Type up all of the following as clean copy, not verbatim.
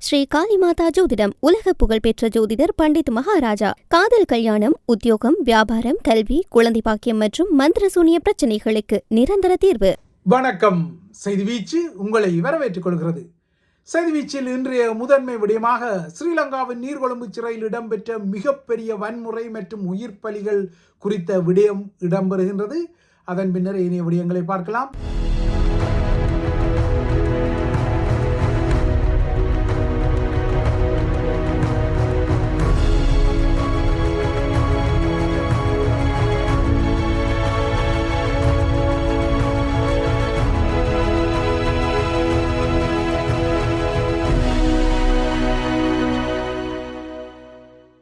ஸ்ரீ காளிமாதா ஜோதிடம் உலக புகழ்பெற்ற ஜோதிடர் பண்டித் மகாராஜா. காதல், கல்யாணம், உத்தியோகம், வியாபாரம், கல்வி, குழந்தை பாக்கியம் மற்றும் மந்திர சூனிய பிரச்சனைகளுக்கு நிரந்தர தீர்வு. வணக்கம். செய்தி வீச்சு உங்களை வரவேற்றுக் கொள்கிறது. செய்தி வீச்சில் இன்றைய முதன்மை விடயமாக ஸ்ரீலங்காவின் நீர்கொழும்பு சிறையில் இடம்பெற்ற மிகப்பெரிய வன்முறை மற்றும் உயிர் பலிகள் குறித்த விடயம் இடம்பெறுகின்றது. அதன் பின்னர் இனிய விடயங்களை பார்க்கலாம்.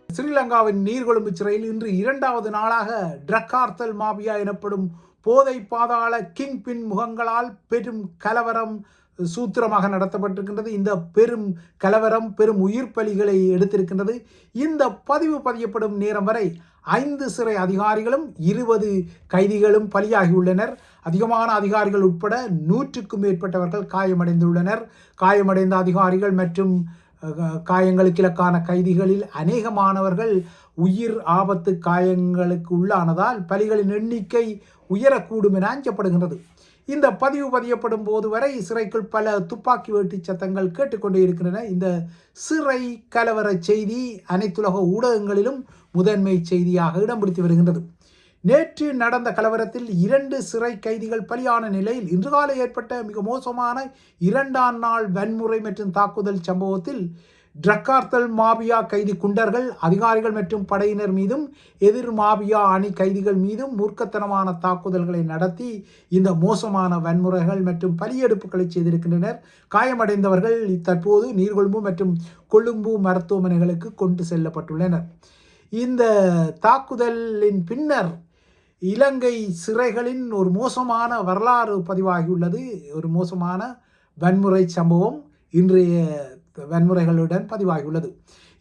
ஸ்ரீலங்காவின் நீர்கொழும்பு சிறையில் இன்று இரண்டாவது நாளாக ட்ரக் கார்த்தல் மாபியா எனப்படும் போதை பாதாள கிங் பின் முகங்களால் பெரும் கலவரம் சூத்திரமாக நடத்தப்பட்டிருக்கின்றது. இந்த பெரும் கலவரம் பெரும் உயிர் பலிகளை எடுத்திருக்கின்றது. இந்த பதிவு பதியப்படும் நேரம் வரை 5 சிறை அதிகாரிகளும் 20 கைதிகளும் பலியாகியுள்ளனர். அதிகமான அதிகாரிகள் உட்பட 100க்கும் மேற்பட்டவர்கள் காயமடைந்துள்ளனர். காயமடைந்த அதிகாரிகள் மற்றும் காயங்களுக்கு இலக்கான கைதிகளில் அநேகமானவர்கள் உயிர் ஆபத்து காயங்களுக்கு உள்ளானதால் பலிகளின் எண்ணிக்கை உயரக்கூடும் என அஞ்சப்படுகின்றது. இந்த பதிவு பதியப்படும் போது வரை சிறைக்குள் பல துப்பாக்கி வேட்டு சத்தங்கள் கேட்டுக்கொண்டே இருக்கின்றன. இந்த சிறை கலவர செய்தி அனைத்துலக ஊடகங்களிலும் முதன்மை செய்தியாக இடம் பிடித்து வருகின்றது. நேற்று நடந்த கலவரத்தில் 2 சிறை கைதிகள் பலியான நிலையில் இன்று காலை ஏற்பட்ட மிக மோசமான 2ஆம் நாள் வன்முறை மற்றும் தாக்குதல் சம்பவத்தில் ட்ரக் கார்த்தல் மாபியா கைதி குண்டர்கள் அதிகாரிகள் மற்றும் படையினர் மீதும் எதிர் மாபியா அணி கைதிகள் மீதும் மூர்க்கத்தனமான தாக்குதல்களை நடத்தி இந்த மோசமான வன்முறைகள் மற்றும் பலியெடுப்புகளை செய்திருக்கின்றனர். காயமடைந்தவர்கள் தற்போது நீர்கொழும்பு மற்றும் கொழும்பு மருத்துவமனைகளுக்கு கொண்டு செல்லப்பட்டுள்ளனர். இந்த தாக்குதலின் பின்னர் இலங்கை சிறைகளின் ஒரு மோசமான வரலாறு பதிவாகியுள்ளது. ஒரு மோசமான வன்முறை சம்பவம் இன்றைய வன்முறைகளுடன் பதிவாகியுள்ளது.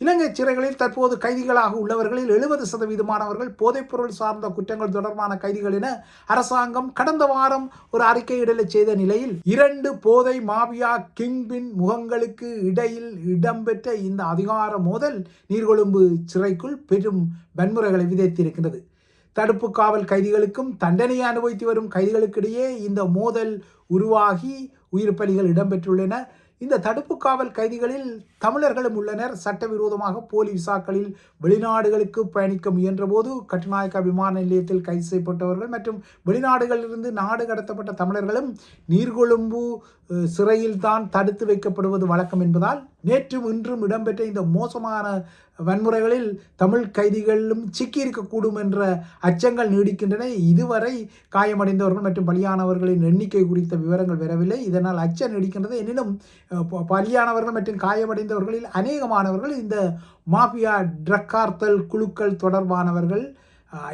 இலங்கை சிறைகளில் தற்போது கைதிகளாக உள்ளவர்களில் 70% போதைப்பொருள் சார்ந்த குற்றங்கள் தொடர்பான கைதிகள் என அரசாங்கம் கடந்த வாரம் ஒரு அறிக்கையிடலை செய்த நிலையில் 2 போதை மாபியா கிங்பின் முகங்களுக்கு இடையில் இடம்பெற்ற இந்த அதிகார மோதல் நீர்கொழும்பு சிறைக்குள் பெரும் வன்முறைகளை விதைத்திருக்கின்றது. தடுப்பு காவல் கைதிகளுக்கும் தண்டனையை அனுபவித்து வரும் கைதிகளுக்கிடையே இந்த மோதல் உருவாகி உயிர் பலிகள் இடம்பெற்றுள்ளன. இந்த தடுப்பு காவல் கைதிகளில் தமிழர்களும் உள்ளனர். சட்டவிரோதமாக போலி விசாக்களில் வெளிநாடுகளுக்கு பயணிக்க முயன்ற போது கட்டுநாயக்கா விமான நிலையத்தில் கைது செய்யப்பட்டவர்கள் மற்றும் வெளிநாடுகளிலிருந்து நாடு கடத்தப்பட்ட தமிழர்களும் நீர்கொழும்பு சிறையில் தான் தடுத்து வைக்கப்படுவது வழக்கம் என்பதால் நேற்றும் இன்றும் இடம்பெற்ற இந்த மோசமான வன்முறைகளில் தமிழ் கைதிகளும் சிக்கியிருக்கக்கூடும் என்ற அச்சங்கள் நீடிக்கின்றன. இதுவரை காயமடைந்தவர்கள் மற்றும் பலியானவர்களின் எண்ணிக்கை குறித்த விவரங்கள் வரவில்லை. இதனால் அச்சம் நீடிக்கின்றது. எனினும் பலியானவர்கள் மற்றும் காயமடைந்தவர்களில் அநேகமானவர்கள் இந்த மாபியா ட்ரக் கார்த்தல் குழுக்கள் தொடர்பானவர்கள்.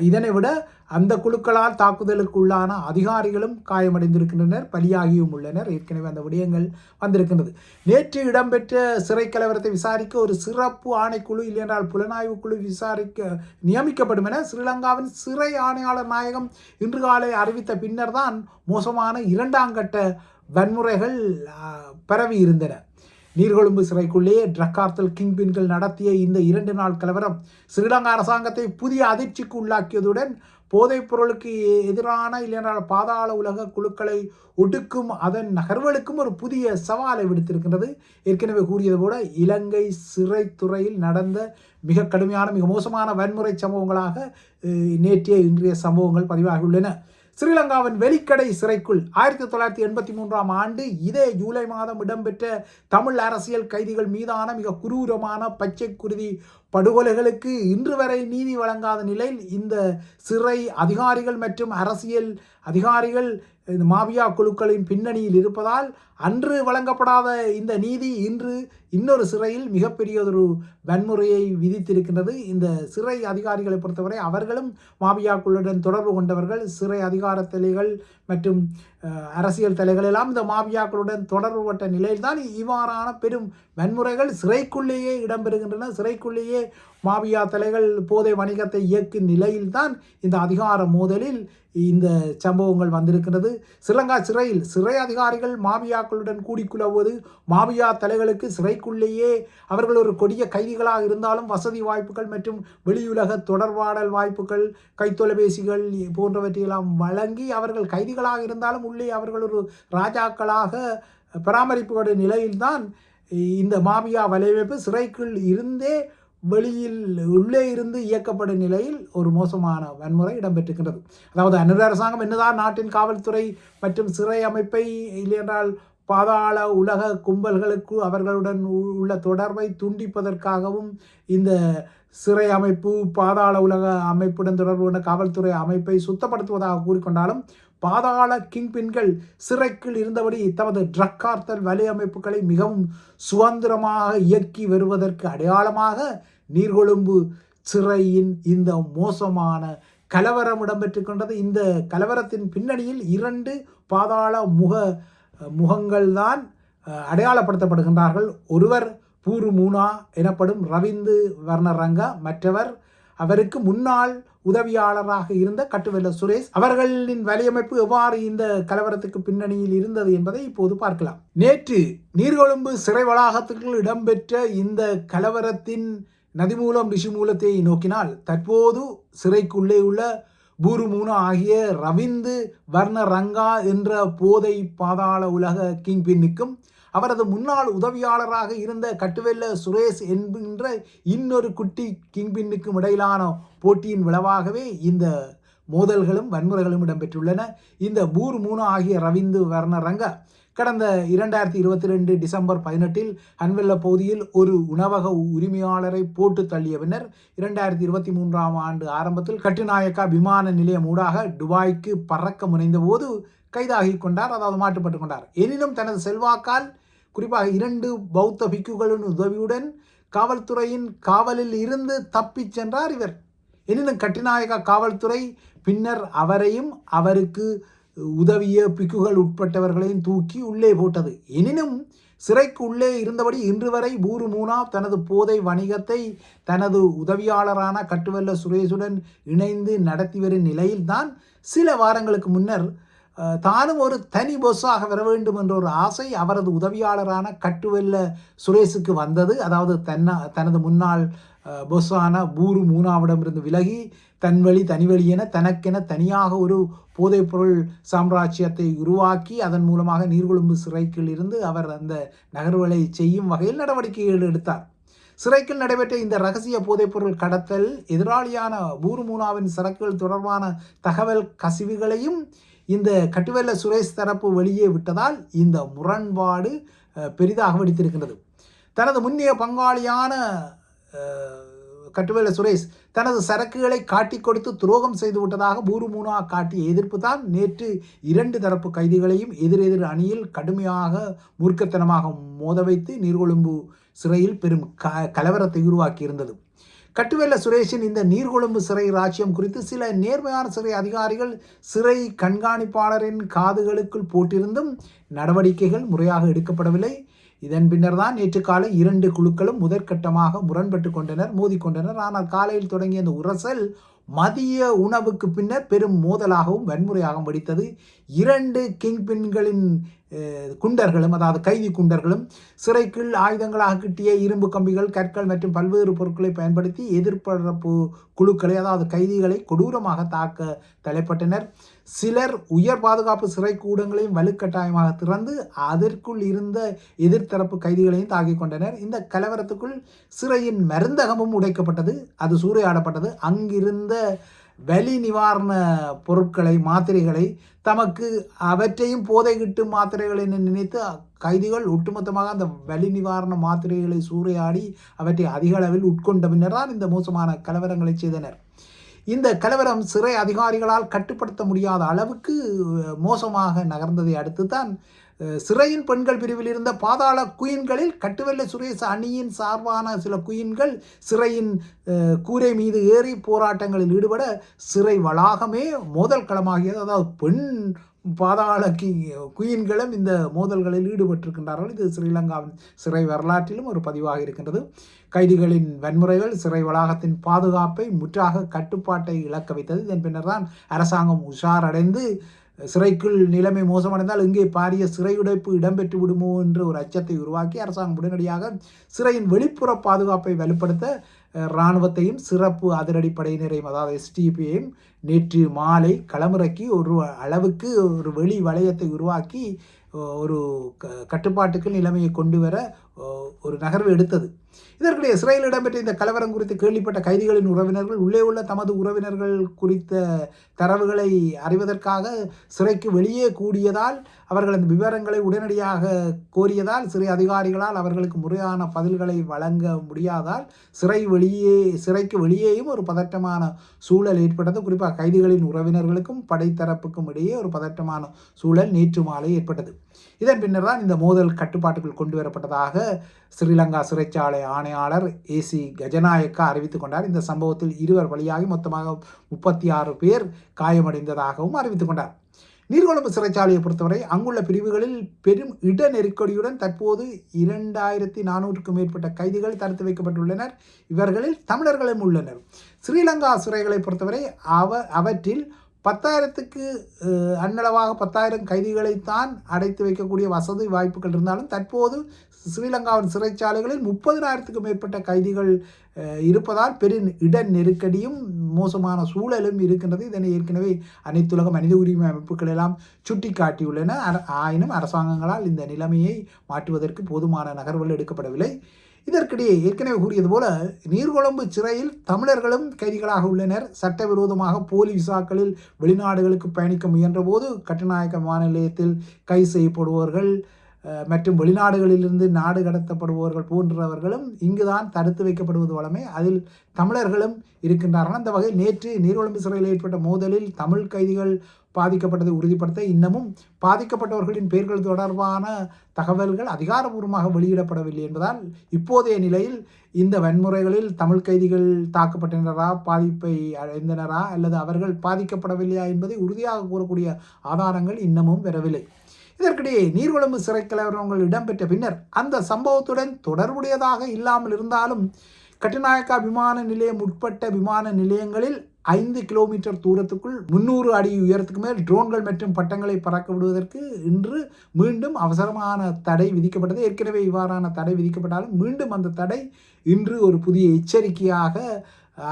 இதனை விட அந்த குழுக்களால் தாக்குதலுக்கு உள்ளான அதிகாரிகளும் காயமடைந்திருக்கின்றனர், பலியாகியும் உள்ளனர். ஏற்கனவே அந்த விடயங்கள் வந்திருக்கின்றது. நேற்று இடம்பெற்ற சிறை கலவரத்தை விசாரிக்க ஒரு சிறப்பு ஆணைக்குழு இல்லையென்றால் புலனாய்வு குழு நியமிக்கப்படும் என ஸ்ரீலங்காவின் சிறை ஆணையாளர் நாயகம் இன்று காலை அறிவித்த பின்னர் தான் மோசமான 2ஆம் கட்ட வன்முறைகள் பரவி இருந்தன. நீர்கொழும்பு சிறைக்குள்ளே ட்ரக் கார்த்தல் கிங்பின்கள் நடத்திய இந்த 2 நாள் கலவரம் ஸ்ரீலங்கா அரசாங்கத்தை புதிய அதிர்ச்சிக்கு உள்ளாக்கியதுடன் போதைப் பொருளுக்கு எதிரான இல்லையென்றால் பாதாள உலக குழுக்களை ஒடுக்கும் அதன் நகர்வுகளுக்கும் ஒரு புதிய சவாலை விடுத்திருக்கின்றது. ஏற்கனவே கூறியது போல இலங்கை சிறைத்துறையில் நடந்த மிக கடுமையான மிக மோசமான வன்முறை சம்பவங்களாக நேற்றைய இன்றைய சம்பவங்கள் பதிவாகியுள்ளன. ஸ்ரீலங்காவின் வெலிக்கடை சிறைக்குள் 1983ஆம் ஆண்டு இதே ஜூலை மாதம் இடம்பெற்ற தமிழ் அரசியல் கைதிகள் மீதான மிக குரூரமான பச்சை குருதி படுகொலைகளுக்கு இன்று வரை நீதி வழங்காத நிலையில் இந்த சிறை அதிகாரிகள் மற்றும் அரசியல் அதிகாரிகள் இந்த மாபியா குழுக்களின் பின்னணியில் இருப்பதால் அன்று வழங்கப்படாத இந்த நீதி இன்று இன்னொரு சிறையில் மிகப்பெரியதொரு வன்முறையை விதித்திருக்கின்றது. இந்த சிறை அதிகாரிகளை பொறுத்தவரை அவர்களும் மாபியாக்களுடன் தொடர்பு கொண்டவர்கள். சிறை அதிகார தலைகள் மற்றும் அரசியல் தலைகள் எல்லாம் இந்த மாபியாக்களுடன் தொடர்பு கொண்ட நிலையில்தான் இவ்வாறான பெரும் வன்முறைகள் சிறைக்குள்ளேயே இடம்பெறுகின்றன. சிறைக்குள்ளேயே மாபியா தலைகள் போதை வணிகத்தை இயக்கும் நிலையில்தான் இந்த அதிகார மோதலில் இந்த சம்பவங்கள் வந்திருக்கிறது. ஸ்ரீலங்கா சிறையில் சிறை அதிகாரிகள் மாபியாக்களுடன் கூடிக்குழவுவது, மாபியா தலைகளுக்கு சிறைக்குள்ளேயே அவர்கள் ஒரு கொடிய கைதிகளாக இருந்தாலும் வசதி வாய்ப்புகள் மற்றும் வெளியுலக தொடர்பாடல் வாய்ப்புகள், கைத்தொலைபேசிகள் போன்றவற்றையெல்லாம் வழங்கி அவர்கள் கைதிகளாக இருந்தாலும் உள்ளே அவர்கள் ஒரு ராஜாக்களாக பராமரிப்புடைய நிலையில்தான் இந்த மாபியா வலையமைப்பு சிறைக்குள் இருந்தே உள்ளே இருந்து இயக்கப்படும் நிலையில் ஒரு மோசமான வன்முறை இடம்பெற்றிருக்கின்றது. அதாவது அந்நிய அரசாங்கம் என்னதான் நாட்டின் காவல்துறை மற்றும் சிறை அமைப்பை இல்லையென்றால் பாதாள உலக கும்பல்களுக்கு அவர்களுடன் உள்ள தொடர்பை துண்டிப்பதற்காகவும் இந்த சிறை அமைப்பு பாதாள உலக அமைப்புடன் தொடர்புடைய காவல்துறை அமைப்பை சுத்தப்படுத்துவதாக கூறிக்கொண்டாலும் பாதாள கிங்பின்கள் சிறைக்குள் இருந்தபடி தமது ட்ரக் கார்த்தல் வலையமைப்புகளை மிகவும் சுதந்திரமாக இயக்கி வருவதற்கு அடையாளமாக நீர்கொழும்பு சிறையின் இந்த மோசமான கலவரம் இடம்பெற்றுக்கொண்டது. இந்த கலவரத்தின் பின்னணியில் 2 பாதாள முகங்கள் தான் அடையாளப்படுத்தப்படுகின்றார்கள். ஒருவர் பூரு மூனா எனப்படும் ரவிந்து வர்ணரங்க, மற்றவர் அவருக்கு முன்னாள் உதவியாளராக இருந்த கட்டுவெல்ல சுரேஷ். அவர்களின் வலையமைப்பு எவ்வாறு இந்த கலவரத்துக்கு பின்னணியில் இருந்தது என்பதை இப்போது பார்க்கலாம். நேற்று நீர்கொழும்பு சிறை வளாகத்துக்குள் இடம்பெற்ற இந்த கலவரத்தின் நதிமூலம் ரிஷிமூலத்தை நோக்கினால் தற்போது சிறைக்குள்ளே உள்ள பூரு மூனா ஆகிய ரவிந்து வர்ணரங்கா என்ற போதை பாதாள உலக கிங்பின்னுக்கும் அவரது முன்னாள் உதவியாளராக இருந்த கட்டுவெல்ல சுரேஷ் என்கின்ற இன்னொரு குட்டி கிங்பின்னுக்கும் இடையிலான போட்டியின் விளைவாகவே இந்த மோதல்களும் வன்முறைகளும் இடம்பெற்றுள்ளன. இந்த பூர் மூனா ஆகிய ரவிந்து வர்ணரங்க கடந்த 2022 டிசம்பர் 18 ஹன்வெல்ல பகுதியில் ஒரு உணவக உரிமையாளரை போட்டு தள்ளிய பின்னர் 2023 ஆண்டு ஆரம்பத்தில் கட்டுநாயக்கா விமான நிலையம் ஊடாக துபாய்க்கு பறக்க முனைந்த போது கைதாகி கொண்டார், அதாவது மாட்டுப்பட்டு கொண்டார். எனினும் தனது செல்வாக்கால் குறிப்பாக 2 பௌத்த பிக்குகளின் உதவியுடன் காவல்துறையின் காவலில் இருந்து தப்பிச் சென்றார் இவர். எனினும் கட்டுநாயக்கா காவல்துறை பின்னர் அவரையும் அவருக்கு உதவிய பிக்குகள் உட்பட்டவர்களையும் தூக்கி உள்ளே போட்டது. எனினும் சிறைக்கு உள்ளே இருந்தபடி இன்று வரை பூரு மூனா தனது போதை வணிகத்தை தனது உதவியாளரான கட்டுவெல்ல சுரேஷுடன் இணைந்து நடத்தி வரும் நிலையில்தான் சில வாரங்களுக்கு முன்னர் தானும் ஒரு தனி பொஸ்ஸாக வர வேண்டும் என்ற ஒரு ஆசை அவரது உதவியாளரான கட்டுவெல்ல சுரேஷுக்கு வந்தது. அதாவது தனது முன்னாள் பொஸ்ஸான பூரு மூனாவிடமிருந்து விலகி தனிவழி என தனக்கென தனியாக ஒரு போதைப்பொருள் சாம்ராஜ்யத்தை உருவாக்கி அதன் மூலமாக நீர்கொழும்பு சிறைக்குள் இருந்து அவர் அந்த நகர்வுகளை செய்யும் வகையில் நடவடிக்கைகள் எடுத்தார். சிறைக்குள் நடைபெற்ற இந்த ரகசிய போதைப்பொருள் கடத்தல் எதிராளியான பூரு மூனாவின் சரக்குகள் தொடர்பான தகவல் கசிவுகளையும் இந்த கட்டுவெல்ல சுரேஷ் தரப்பு வெளியே விட்டதால் இந்த முரண்பாடு பெரிதாக வெடித்திருக்கின்றது. தனது முன்னைய பங்காளியான கட்டுவெல்ல சுரேஷ் தனது சரக்குகளை காட்டி கொடுத்து துரோகம் செய்து விட்டதாக பூரு மூனா காட்டிய எதிர்ப்பு தான் நேற்று 2 தரப்பு கைதிகளையும் எதிரெதிர் அணியில் கடுமையாக மூர்க்கத்தனமாக மோத வைத்து நீர்கொழும்பு சிறையில் பெரும் கலவரத்தை உருவாக்கியிருந்தது. கட்டுவெல்ல சுரேஷின் இந்த நீர்கொழும்பு சிறை ராஜ்யம் குறித்து சில நேர்மையான சிறை அதிகாரிகள் சிறை கண்காணிப்பாளரின் காதுகளுக்குள் போட்டிருந்தும் நடவடிக்கைகள் முறையாக எடுக்கப்படவில்லை. இதன் பின்னர் தான் நேற்று காலை 2 குழுக்களும் முதற்கட்டமாக முரண்பட்டு கொண்டனர், மோதிக்கொண்டனர். ஆனால் காலையில் தொடங்கிய அந்த உரசல் மதிய உணவுக்கு பின்னர் பெரும் மோதலாகவும் வன்முறையாகவும் வெடித்தது. 2 கிங்பின்களின் குண்டர்களும், அதாவது கைதி குண்டர்களும் சிறைக்குள் ஆயுதங்களாக கிட்டிய இரும்பு கம்பிகள், கற்கள் மற்றும் பல்வேறு பொருட்களை பயன்படுத்தி எதிர்ப்பரப்பு குழுக்களை, அதாவது கைதிகளை கொடூரமாக தாக்க தலைப்பட்டனர். சிலர் உயர் பாதுகாப்பு சிறை கூடங்களையும் வலுக்கட்டாயமாக திறந்து அதற்குள் இருந்த எதிர்த்தரப்பு கைதிகளையும் தாக்கிக் கொண்டனர். இந்த கலவரத்துக்குள் சிறையின் மருந்தகமும் உடைக்கப்பட்டது, அது சூறையாடப்பட்டது. அங்கிருந்த வலி நிவாரண பொருட்களை, மாத்திரைகளை, தமக்கு அவற்றையும் போதை கிட்டும் மாத்திரைகளை நினைத்து கைதிகள் ஒட்டுமொத்தமாக அந்த வலி நிவாரண மாத்திரைகளை சூறையாடி அவற்றை அதிக அளவில் உட்கொண்ட பின்னர்தான் இந்த மோசமான கலவரங்களை செய்தனர். இந்த கலவரம் சிறை அதிகாரிகளால் கட்டுப்படுத்த முடியாத அளவுக்கு மோசமாக நகர்ந்ததை அடுத்து தான் சிறையின் பெண்கள் பிரிவில் இருந்த பாதாள குயின்களில் கட்டுவெல்ல சுரேஷ் அணியின் சார்பான சில குயின்கள் சிறையின் கூரை மீது ஏறி போராட்டங்களில் ஈடுபட சிறை வளாகமே மோதல் களமாகியது. அதாவது பெண் பாதாள குயின்களும் இந்த மோதல்களில் ஈடுபட்டிருக்கின்றார்கள். இது ஸ்ரீலங்காவின் சிறை வரலாற்றிலும் ஒரு பதிவாக இருக்கின்றது. கைதிகளின் வன்முறைகள் சிறை வளாகத்தின் பாதுகாப்பை முற்றாக கட்டுப்பாட்டை இழக்க வைத்தது. இதன் பின்னர் தான் அரசாங்கம் உஷாரடைந்து சிறைக்குள் நிலைமை மோசமடைந்தால் இங்கே பாரிய சிறையுடைப்பு இடம்பெற்று விடுமோ என்ற ஒரு அச்சத்தை உருவாக்கி அரசாங்கம் உடனடியாக சிறையின் வெளிப்புற பாதுகாப்பை வலுப்படுத்த இராணுவத்தையும் சிறப்பு அதிரடிப்படையினரையும் அதாவது எஸ்டிபியையும் நேற்று மாலை களமிறக்கி ஒரு அளவுக்கு ஒரு வெளி வளையத்தை உருவாக்கி ஒரு கட்டுப்பாட்டுக்கு நிலைமையை கொண்டு வர ஒரு நகர்வு எடுத்தது. இதற்கிடையே இஸ்ரேலில் இடம்பெற்ற இந்த கலவரம் குறித்து கேள்விப்பட்ட கைதிகளின் உறவினர்கள் உள்ளே உள்ள தமது உறவினர்கள் குறித்த தரவுகளை அறிவதற்காக சிறைக்கு வெளியே கூடியதால் அவர்கள் அந்த விவரங்களை உடனடியாக கோரியதால் சிறை அதிகாரிகளால் அவர்களுக்கு முறையான பதில்களை வழங்க முடியாதால் சிறைக்கு வெளியேயும் ஒரு பதட்டமான சூழல் ஏற்பட்டது. குறிப்பாக கைதிகளின் உறவினர்களுக்கும் படைத்தரப்புக்கும் இடையே ஒரு பதட்டமான சூழல் நேற்று மாலை ஏற்பட்டது. இதன் பின்னர் தான் இந்த மோதல் கட்டுப்பாட்டுக்குள் கொண்டு வரப்பட்டதாக ஸ்ரீலங்கா சிறைச்சாலை ஆணையாளர் ஏசி கஜநாயக்கா அறிவித்துக் கொண்டார். இந்த சம்பவத்தில் 2 பலியாகி மொத்தமாக 36 பேர் காயமடைந்ததாகவும் அறிவித்துக் கொண்டார். நீர்கொழும்பு சிறைச்சாலையை பொறுத்தவரை அங்குள்ள பிரிவுகளில் பெரும் இட நெருக்கடியுடன் தற்போது 2400க்கும் மேற்பட்ட கைதிகள் தடுத்து வைக்கப்பட்டுள்ளனர். இவர்களில் தமிழர்களும் உள்ளனர். ஸ்ரீலங்கா சிறைகளை பொறுத்தவரை அவற்றில் 10,000க்கு அன்னளவாக 10,000 கைதிகளைத்தான் அடைத்து வைக்கக்கூடிய வசதி வாய்ப்புகள் இருந்தாலும் தற்போது ஸ்ரீலங்காவின் சிறைச்சாலைகளில் 30,000க்கும் மேற்பட்ட கைதிகள் இருப்பதால் பெரும் இட நெருக்கடியும் மோசமான சூழலும் இருக்கின்றது. இதனை ஏற்கனவே அனைத்துலக மனித உரிமை அமைப்புகள் எல்லாம் சுட்டி காட்டியுள்ளன. ஆயினும் அரசாங்கங்களால் இந்த நிலைமையை மாற்றுவதற்கு போதுமான நகர்வுகள் எடுக்கப்படவில்லை. இதற்கிடையே ஏற்கனவே கூறியது போல நீர்கொழும்பு சிறையில் தமிழர்களும் கைதிகளாக உள்ளனர். சட்டவிரோதமாக போலி விசாக்களில் வெளிநாடுகளுக்கு பயணிக்க முயன்ற போது கட்டுநாயக்க விமான நிலையத்தில் கைது செய்யப்படுபவர்கள் மற்றும் வெளிநாடுகளிலிருந்து நாடு கடத்தப்படுபவர்கள் போன்றவர்களும் இங்குதான் தடுத்து வைக்கப்படுவது வழமை. அதில் தமிழர்களும் இருக்கின்றார்கள். அந்த வகையில் நேற்று நீர்கொழும்பு சிறையில் ஏற்பட்ட மோதலில் தமிழ் கைதிகள் பாதிக்கப்பட்டதை உறுதிப்படுத்த இன்னமும் பாதிக்கப்பட்டவர்களின் பெயர்கள் தொடர்பான தகவல்கள் அதிகாரபூர்வமாக வெளியிடப்படவில்லை என்பதால் இப்போதைய நிலையில் இந்த வன்முறைகளில் தமிழ் கைதிகள் தாக்கப்பட்டனரா, பாதிப்பை அடைந்தனரா அல்லது அவர்கள் பாதிக்கப்படவில்லையா என்பதை உறுதியாக கூறக்கூடிய ஆதாரங்கள் இன்னமும் வரவில்லை. இதற்கிடையே நீர்கொழும்பு சிறை கலவரங்கள் இடம்பெற்ற பின்னர் அந்த சம்பவத்துடன் தொடர்புடையதாக இல்லாமல் இருந்தாலும் கட்டுநாயக்கா விமான நிலையம் உட்பட்ட விமான நிலையங்களில் 5 கிலோமீட்டர் தூரத்துக்குள் 300 அடி உயரத்துக்கு மேல் ட்ரோன்கள் மற்றும் பட்டங்களை பறக்க விடுவதற்கு இன்று மீண்டும் அவசரமான தடை விதிக்கப்பட்டது. ஏற்கனவே இவ்வாறான தடை விதிக்கப்பட்டாலும் மீண்டும் அந்த தடை இன்று ஒரு புதிய எச்சரிக்கையாக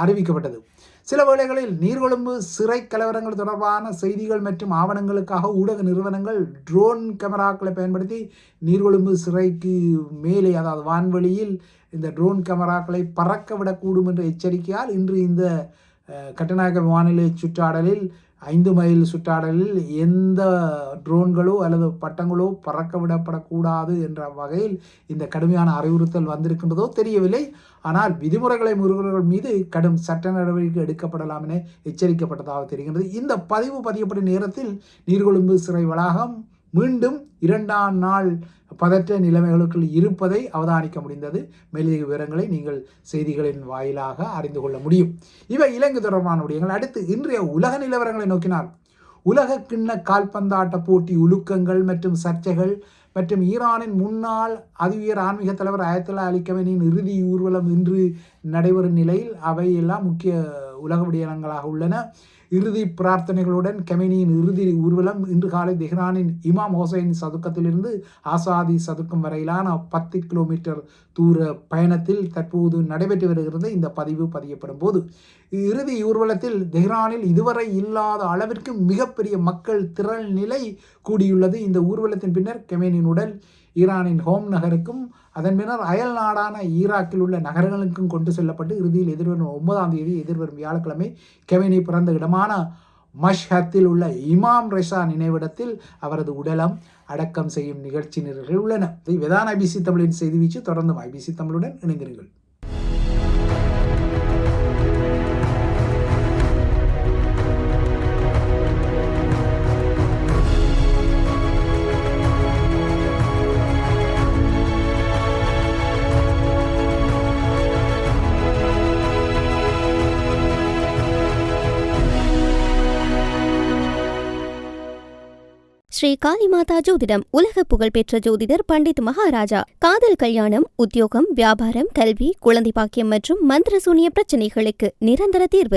அறிவிக்கப்பட்டது. சில வேளைகளில் நீர்கொழும்பு சிறை கலவரங்கள் தொடர்பான செய்திகள் மற்றும் ஆவணங்களுக்காக ஊடக நிறுவனங்கள் ட்ரோன் கேமராக்களை பயன்படுத்தி நீர்கொழும்பு சிறைக்கு மேலே அதாவது வான்வெளியில் இந்த ட்ரோன் கேமராக்களை பறக்க விடக்கூடும் என்ற எச்சரிக்கையால் இன்று இந்த கட்டுநாயக்க விமான நிலைய சுற்றாடலில் 5 மைல் சுற்றாடலில் எந்த ட்ரோன்களோ அல்லது பட்டங்களோ பறக்க விடப்படக்கூடாது என்ற வகையில் இந்த கடுமையான அறிவுறுத்தல் வந்திருக்கின்றதோ தெரியவில்லை. ஆனால் விதிமுறைகளை மீறுபவர்கள் மீது கடும் சட்ட நடவடிக்கை எடுக்கப்படலாம் என எச்சரிக்கப்பட்டதாக தெரிகின்றது. இந்த பதிவு பதியப்பட்ட நேரத்தில் நீர்கொழும்பு சிறை வளாகம் மீண்டும் 2ஆம் நாள் பதற்ற நிலைமைகளுக்குள் இருப்பதை அவதானிக்க முடிந்தது. மேலதிக விவரங்களை நீங்கள் செய்திகளின் வாயிலாக அறிந்து கொள்ள முடியும். இவை இலங்கை தொடர்பான விடயங்கள். அடுத்து இன்றைய உலக நிலவரங்களை நோக்கினால் உலக கிண்ண கால்பந்தாட்ட போட்டி உலுக்கங்கள் மற்றும் சர்ச்சைகள் மற்றும் ஈரானின் முன்னாள் அதிஉயர் ஆன்மீக தலைவர் அயத்துல்லா அலி கமேனியின் இறுதி ஊர்வலம் இன்று நடைபெறும் நிலையில் அவையெல்லாம் முக்கிய உலக விடயங்களாக உள்ளன. இறுதி பிரார்த்தனைகளுடன் கமேனியின் இறுதி ஊர்வலம் இன்று காலை தெஹ்ரானின் இமாம் ஹோசைன் சதுக்கத்திலிருந்து ஆசாதி சதுக்கம் வரையிலான 10 கிலோமீட்டர் தூர பயணத்தில் தற்போது நடைபெற்று வருகிறது. இந்த பதிவு பதியப்படும் போது இறுதி ஊர்வலத்தில் தெஹ்ரானில் இதுவரை இல்லாத அளவிற்கு மிகப்பெரிய மக்கள் திரள் நிலை கூடியுள்ளது. இந்த ஊர்வலத்தின் பின்னர் கமேனியின் உடல் ஈரானின் ஹோம் நகருக்கும் அதன் பின்னர் அயல் நாடான ஈராக்கில் உள்ள நகரங்களுக்கும் கொண்டு செல்லப்பட்டு இறுதியில் எதிர்வரும் 9ஆம் தேதி எதிர்வரும் வியாழக்கிழமை கமேனி பிறந்த இடமான மஷ்ஹத்தில் உள்ள இமாம் ரெஷா நினைவிடத்தில் அவரது உடலம் அடக்கம் செய்யும் நிகழ்ச்சி நிரல்கள் உள்ளன. இவைதான் ஐபிசி தமிழின் செய்தி வீச்சு. தொடர்ந்து ஐபிசி தமிழுடன் இணைந்திருங்கள். ஸ்ரீ காளிமாதா ஜோதிடம் உலக புகழ்பெற்ற ஜோதிடர் பண்டித் மகாராஜா. காதல், கல்யாணம், உத்தியோகம், வியாபாரம், கல்வி, குழந்தை பாக்கியம் மற்றும் மந்திர சூனிய பிரச்சனைகளுக்கு நிரந்தர தீர்வு.